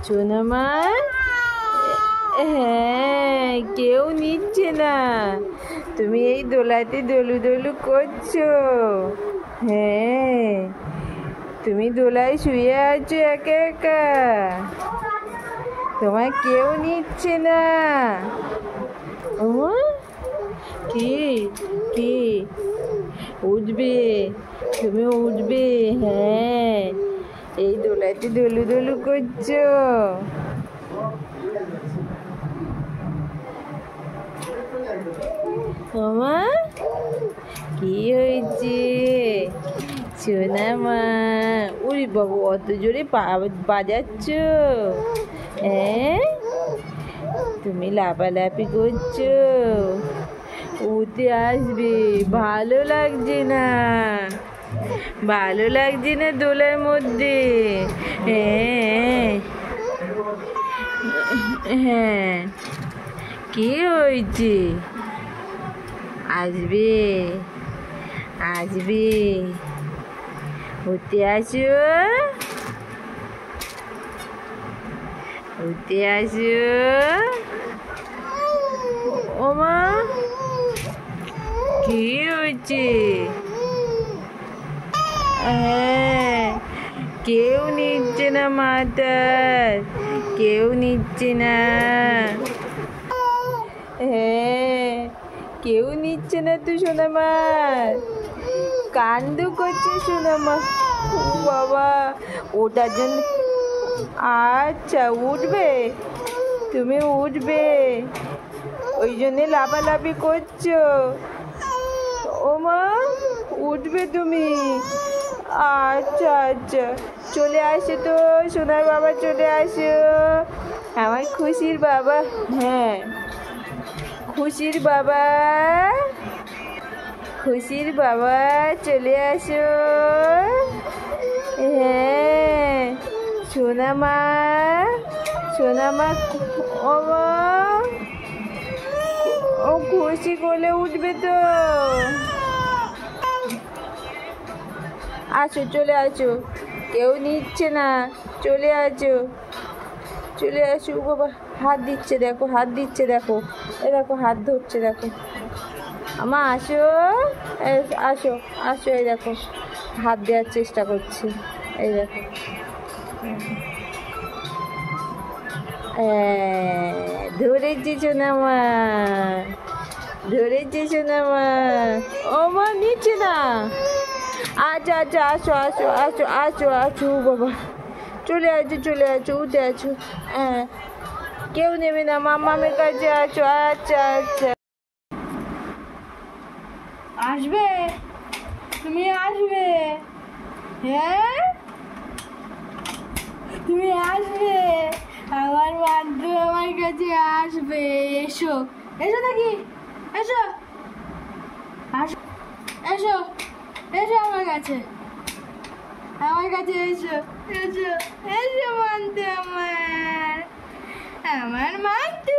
সোনামা, হ্যাঁ কেউ নিচ্ছে না, তুমি এই দোলাতে দোলু দোলু করছো। হ্যাঁ তুমি দোলায় শুয়ে আছো একা একা, তোমায় কেউ নিচ্ছে না। কি কি উঠবে, তুমি উঠবে? হ্যাঁ এই দোলাতে দোলু দোলু করছো। মামা কি হয়েছে সোনামা? উরি বাবু অত জোরে বাজাচ্ছ? হ্যাঁ তুমি লাফালাফি করছো, উঠে আসবে। ভালো লাগছে না, ভালো লাগছে না দোলার মধ্যে। হ্যাঁ হ্যাঁ কি হয়েছে? আসবে আসবে, উঠে আসো, উঠে আসো। ওমা কি হয়েছে? হ্যাঁ কেউ নিচ্ছে না মাথার, কেউ নিচ্ছে না। হ্যাঁ কেউ নিচ্ছে না তো সোনামা, কান্দ করছে সোনামা। ও বাবা ওটার জন্য, আচ্ছা উঠবে, তুমি উঠবে ওই জন্যে লাফালাফি করছো। ও মা উঠবে তুমি? আচ্ছা আচ্ছা চলে আসো তো সোনার বাবা, চলে আসো আমার খুশির বাবা। হ্যাঁ খুশির বাবা, খুশির বাবা চলে আসো। হ্যাঁ সোনামা, সোনামা ও মা, ও খুশি কোলে উঠবে তো। আসো চলে আসো, কেউ নিচ্ছে না, চলে আসো চলে আসো। বাবা হাত দিচ্ছে দেখো, হাত দিচ্ছে দেখো, এ দেখো হাত ধরছে দেখো। আমা আসো, আসো আসো, এই দেখো হাত দেওয়ার চেষ্টা করছি, এই দেখো। ধরেছি সোনামা, ধরেছি সোনামা। ও মা নিচ্ছে না। আচ্ছা আচ্ছা আসো আসো আসো আসো আসো বাবা, চলে আসো চলে আসো, উঠে আছো। হ্যাঁ কেউ নেবে না, মামামের কাছে আছো। আচ্ছা আচ্ছা আসবে, তুমি আসবে? হ্যাঁ তুমি আসবে, আমার বান্ধব আমার কাছে আসবে। এসো এসো দেখি, এসো আসো, এসো এসো আমার কাছে, আমার কাছে এসো, এসো এসো মানতে, আমার আমার মানতে।